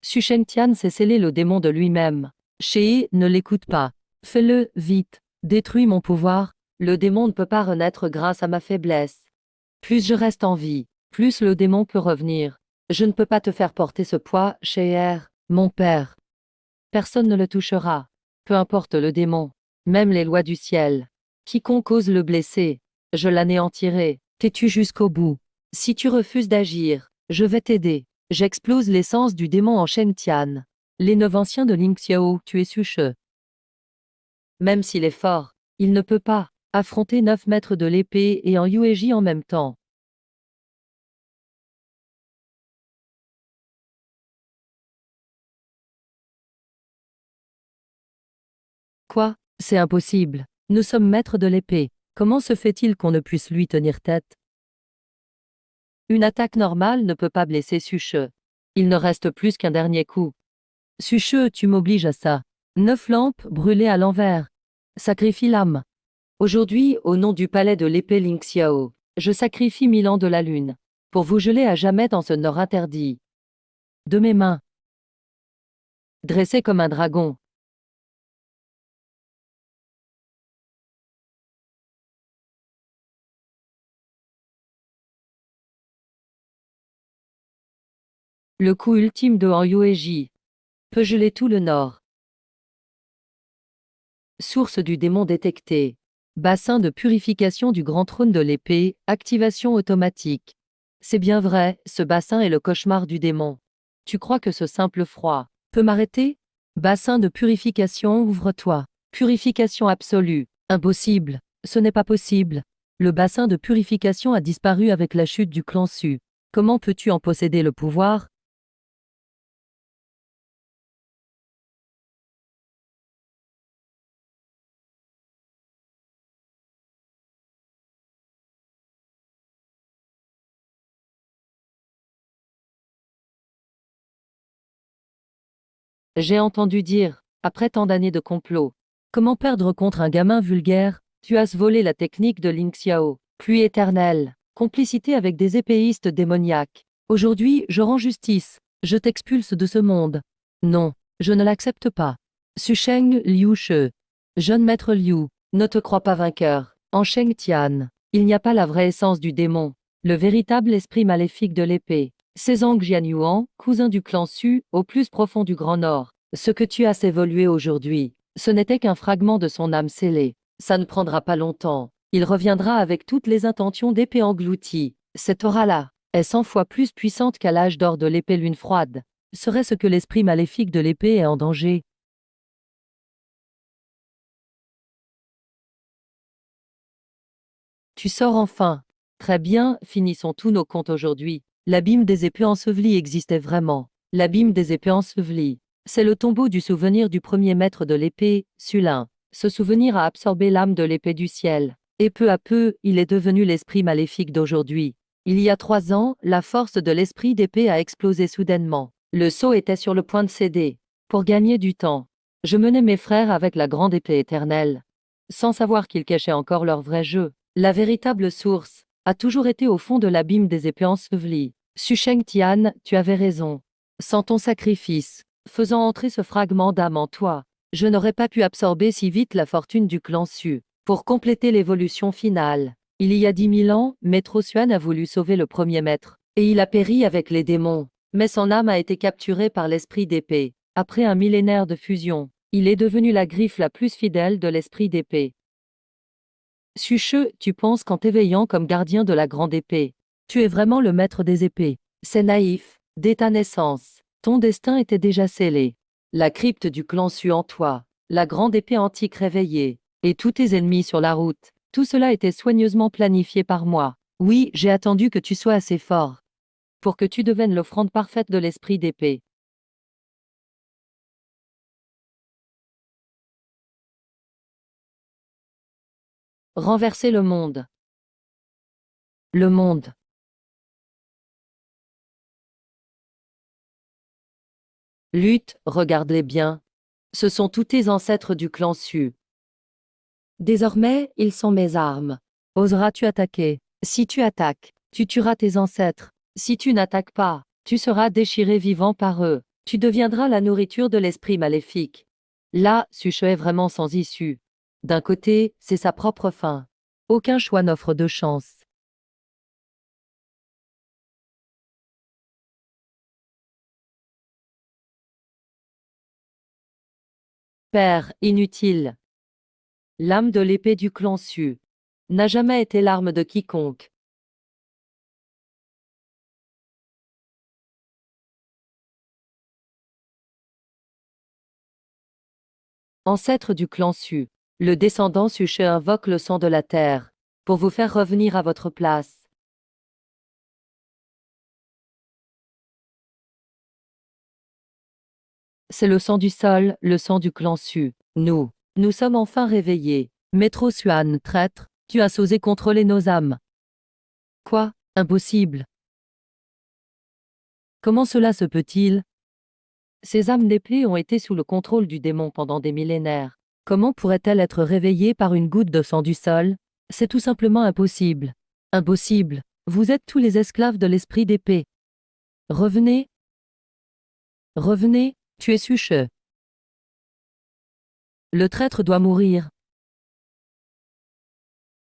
Su Sheng Tian s'est scellé le démon de lui-même. Shei, ne l'écoute pas. Fais-le, vite. Détruis mon pouvoir. Le démon ne peut pas renaître grâce à ma faiblesse. Plus je reste en vie, plus le démon peut revenir. Je ne peux pas te faire porter ce poids, Sheher, mon père. Personne ne le touchera. Peu importe le démon. Même les lois du ciel. Quiconque ose le blesser, je l'anéantirai. Tais-tu jusqu'au bout. Si tu refuses d'agir, je vais t'aider. J'explose l'essence du démon en Sheng Tian. Les 9 anciens de Ling Xiao tués Suche. Même s'il est fort, il ne peut pas affronter 9 maîtres de l'épée et en Yueji en même temps. Quoi? C'est impossible. Nous sommes maîtres de l'épée. Comment se fait-il qu'on ne puisse lui tenir tête? Une attaque normale ne peut pas blesser Suche. Il ne reste plus qu'un dernier coup. Suche, tu m'obliges à ça. 9 lampes brûlées à l'envers. Sacrifie l'âme. Aujourd'hui, au nom du palais de l'épée Ling Xiao, je sacrifie 1000 ans de la lune, pour vous geler à jamais dans ce nord interdit. De mes mains. Dressé comme un dragon. Le coup ultime de Han Yueji peut geler tout le nord. Source du démon détectée. Bassin de purification du grand trône de l'épée, activation automatique. C'est bien vrai, ce bassin est le cauchemar du démon. Tu crois que ce simple froid peut m'arrêter? Bassin de purification, ouvre-toi. Purification absolue. Impossible. Ce n'est pas possible. Le bassin de purification a disparu avec la chute du clan Su. Comment peux-tu en posséder le pouvoir? J'ai entendu dire, après tant d'années de complot, comment perdre contre un gamin vulgaire? Tu as volé la technique de Ling Xiao, pluie éternelle, complicité avec des épéistes démoniaques. Aujourd'hui, je rends justice, je t'expulse de ce monde. Non, je ne l'accepte pas. Susheng Liu She. Jeune maître Liu, ne te crois pas vainqueur. En Sheng Tian, il n'y a pas la vraie essence du démon, le véritable esprit maléfique de l'épée. Sezang Jianyuan, cousin du clan Su, au plus profond du Grand Nord. Ce que tu as évolué aujourd'hui, ce n'était qu'un fragment de son âme scellée. Ça ne prendra pas longtemps. Il reviendra avec toutes les intentions d'épée engloutie. Cette aura-là est 100 fois plus puissante qu'à l'âge d'or de l'épée lune froide. Serait-ce que l'esprit maléfique de l'épée est en danger? Tu sors enfin. Très bien, finissons tous nos comptes aujourd'hui. L'abîme des épées ensevelies existait vraiment. L'abîme des épées ensevelies. C'est le tombeau du souvenir du premier maître de l'épée, Sulin. Ce souvenir a absorbé l'âme de l'épée du ciel. Et peu à peu, il est devenu l'esprit maléfique d'aujourd'hui. Il y a 3 ans, la force de l'esprit d'épée a explosé soudainement. Le sceau était sur le point de céder. Pour gagner du temps, je menais mes frères avec la grande épée éternelle, sans savoir qu'ils cachaient encore leur vrai jeu. La véritable source a toujours été au fond de l'abîme des épées ensevelies. Su Sheng Tian, tu avais raison. Sans ton sacrifice, faisant entrer ce fragment d'âme en toi, je n'aurais pas pu absorber si vite la fortune du clan Su. Pour compléter l'évolution finale, il y a 10 000 ans, Maître Xuan a voulu sauver le premier maître, et il a péri avec les démons. Mais son âme a été capturée par l'esprit d'épée, après un millénaire de fusion. Il est devenu la griffe la plus fidèle de l'esprit d'épée. Sucheux, tu penses qu'en t'éveillant comme gardien de la grande épée, tu es vraiment le maître des épées. C'est naïf. Dès ta naissance, ton destin était déjà scellé. La crypte du clan Su en toi, la grande épée antique réveillée, et tous tes ennemis sur la route, tout cela était soigneusement planifié par moi. Oui, j'ai attendu que tu sois assez fort pour que tu deviennes l'offrande parfaite de l'esprit d'épée. Renverser le monde. Le monde. Lutte, regarde-les bien. Ce sont tous tes ancêtres du clan Su. Désormais, ils sont mes armes. Oseras-tu attaquer? Si tu attaques, tu tueras tes ancêtres. Si tu n'attaques pas, tu seras déchiré vivant par eux. Tu deviendras la nourriture de l'esprit maléfique. Là, Suche est vraiment sans issue. D'un côté, c'est sa propre fin. Aucun choix n'offre de chance. Père, inutile. L'âme de l'épée du clan Su n'a jamais été l'arme de quiconque. Ancêtre du clan Su, le descendant Suche invoque le sang de la terre pour vous faire revenir à votre place. C'est le sang du sol, le sang du clan Su. Nous sommes enfin réveillés. Métro Suan, traître, tu as osé contrôler nos âmes. Quoi? Impossible. Comment cela se peut-il? Ces âmes d'épée ont été sous le contrôle du démon pendant des millénaires. Comment pourrait-elle être réveillée par une goutte de sang du sol? C'est tout simplement impossible. Impossible. Vous êtes tous les esclaves de l'esprit d'épée. Revenez. Revenez, tu es Suche. Le traître doit mourir.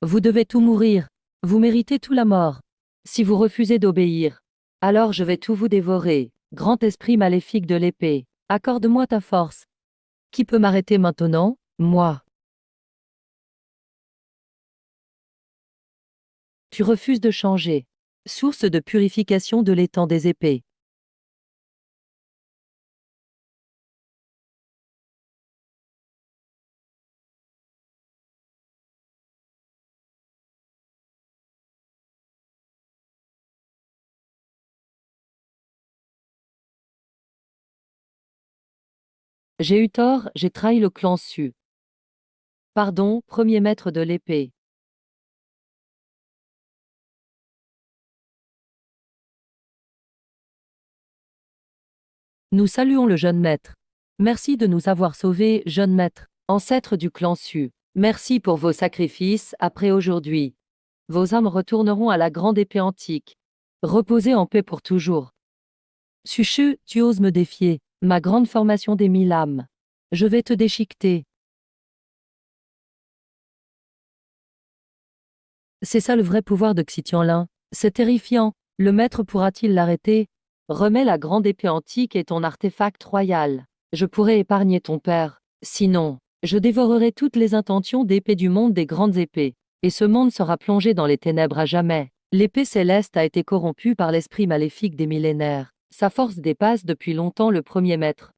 Vous devez tout mourir. Vous méritez tout la mort. Si vous refusez d'obéir, alors je vais tout vous dévorer. Grand esprit maléfique de l'épée, accorde-moi ta force. Qui peut m'arrêter maintenant? Moi. Tu refuses de changer. Source de purification de l'étang des épées. J'ai eu tort, j'ai trahi le clan Su. Pardon, premier maître de l'épée. Nous saluons le jeune maître. Merci de nous avoir sauvés, jeune maître, ancêtre du clan Su. Merci pour vos sacrifices, après aujourd'hui. Vos âmes retourneront à la grande épée antique. Reposez en paix pour toujours. Suchu, tu oses me défier, ma grande formation des 1000 âmes. Je vais te déchiqueter. C'est ça le vrai pouvoir de Xitianlin. C'est terrifiant. Le maître pourra-t-il l'arrêter? Remets la grande épée antique et ton artefact royal. Je pourrai épargner ton père. Sinon, je dévorerai toutes les intentions d'épée du monde des grandes épées. Et ce monde sera plongé dans les ténèbres à jamais. L'épée céleste a été corrompue par l'esprit maléfique des millénaires. Sa force dépasse depuis longtemps le premier maître.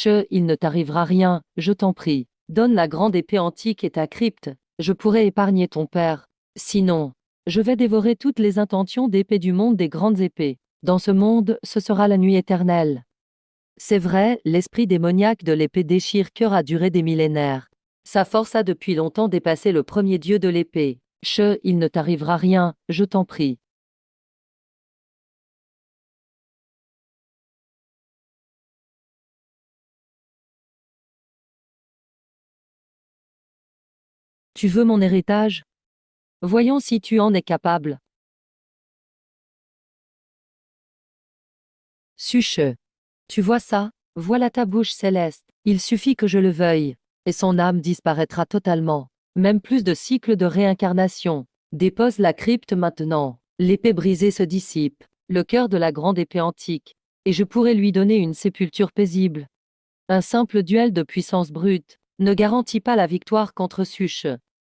Il ne t'arrivera rien, je t'en prie. Donne la grande épée antique et ta crypte. Je pourrai épargner ton père. Sinon, je vais dévorer toutes les intentions d'épée du monde des grandes épées. Dans ce monde, ce sera la nuit éternelle. C'est vrai, l'esprit démoniaque de l'épée déchire cœur a duré des millénaires. Sa force a depuis longtemps dépassé le premier dieu de l'épée. Il ne t'arrivera rien, je t'en prie. Tu veux mon héritage? Voyons si tu en es capable. Suche. Tu vois ça? Voilà ta bouche céleste. Il suffit que je le veuille, et son âme disparaîtra totalement. Même plus de cycles de réincarnation. Dépose la crypte maintenant. L'épée brisée se dissipe, le cœur de la grande épée antique, et je pourrai lui donner une sépulture paisible. Un simple duel de puissance brute ne garantit pas la victoire contre Suche.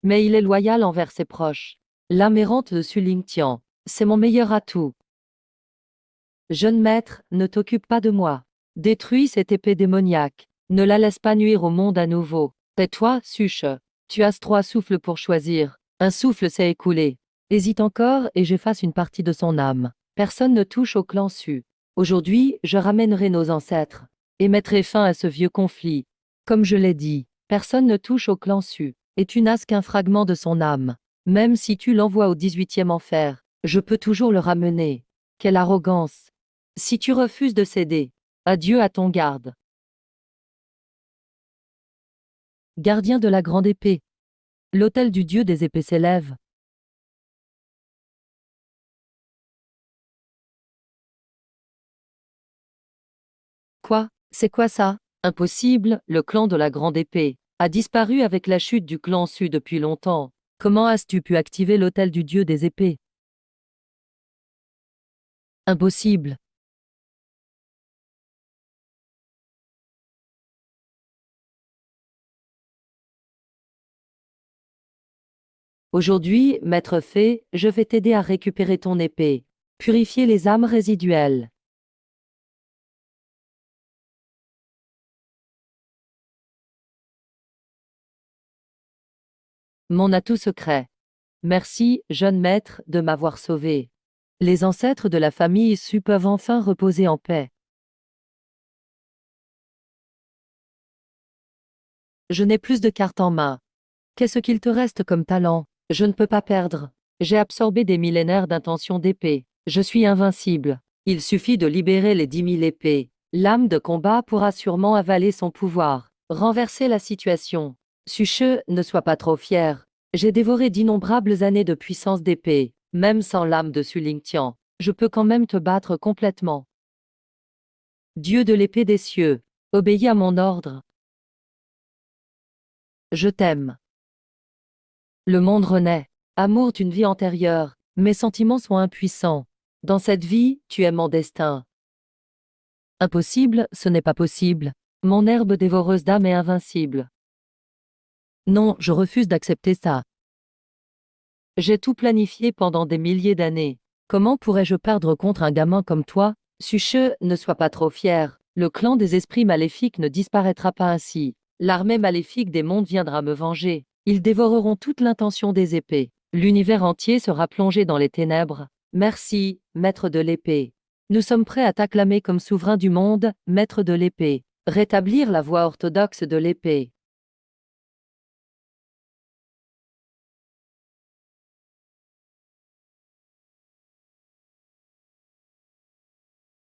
Mais il est loyal envers ses proches. L'âme errante de Su Lingtian, c'est mon meilleur atout. Jeune maître, ne t'occupe pas de moi. Détruis cette épée démoniaque. Ne la laisse pas nuire au monde à nouveau. Tais-toi, Suche. Tu as 3 souffles pour choisir. Un souffle s'est écoulé. Hésite encore et j'efface une partie de son âme. Personne ne touche au clan Su. Aujourd'hui, je ramènerai nos ancêtres et mettrai fin à ce vieux conflit. Comme je l'ai dit, personne ne touche au clan Su, et tu n'as qu'un fragment de son âme. Même si tu l'envoies au 18e enfer, je peux toujours le ramener. Quelle arrogance! Si tu refuses de céder, adieu à ton garde. Gardien de la grande épée. L'autel du dieu des épées s'élève. Quoi? C'est quoi ça? Impossible, le clan de la grande épée a disparu avec la chute du clan Su depuis longtemps. Comment as-tu pu activer l'autel du dieu des épées? Impossible. Aujourd'hui, maître fée, je vais t'aider à récupérer ton épée. Purifier les âmes résiduelles. Mon atout secret. Merci, jeune maître, de m'avoir sauvé. Les ancêtres de la famille Su peuvent enfin reposer en paix. Je n'ai plus de cartes en main. Qu'est-ce qu'il te reste comme talent? Je ne peux pas perdre. J'ai absorbé des millénaires d'intentions d'épée. Je suis invincible. Il suffit de libérer les 10 000 épées. L'âme de combat pourra sûrement avaler son pouvoir. Renverser la situation. Suche, ne sois pas trop fier. J'ai dévoré d'innombrables années de puissance d'épée. Même sans l'âme de Su Lingtian, je peux quand même te battre complètement. Dieu de l'épée des cieux, obéis à mon ordre. Je t'aime. Le monde renaît. Amour d'une vie antérieure. Mes sentiments sont impuissants. Dans cette vie, tu es mon destin. Impossible, ce n'est pas possible. Mon herbe dévoreuse d'âme est invincible. Non, je refuse d'accepter ça. J'ai tout planifié pendant des milliers d'années. Comment pourrais-je perdre contre un gamin comme toi? Suche, ne sois pas trop fier. Le clan des esprits maléfiques ne disparaîtra pas ainsi. L'armée maléfique des mondes viendra me venger. Ils dévoreront toute l'intention des épées. L'univers entier sera plongé dans les ténèbres. Merci, maître de l'épée. Nous sommes prêts à t'acclamer comme souverain du monde, maître de l'épée. Rétablir la voie orthodoxe de l'épée.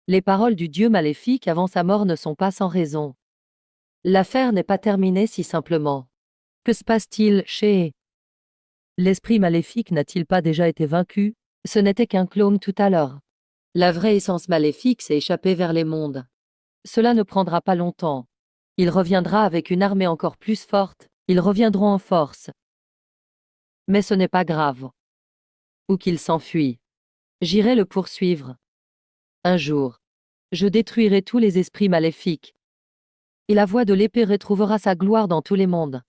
Les paroles du dieu maléfique avant sa mort ne sont pas sans raison. L'affaire n'est pas terminée si simplement. Que se passe-t-il chez... L'esprit maléfique n'a-t-il pas déjà été vaincu? Ce n'était qu'un clone tout à l'heure. La vraie essence maléfique s'est échappée vers les mondes. Cela ne prendra pas longtemps. Il reviendra avec une armée encore plus forte, ils reviendront en force. Mais ce n'est pas grave. Ou qu'il s'enfuit. J'irai le poursuivre. Un jour, je détruirai tous les esprits maléfiques. Et la voix de l'épée retrouvera sa gloire dans tous les mondes.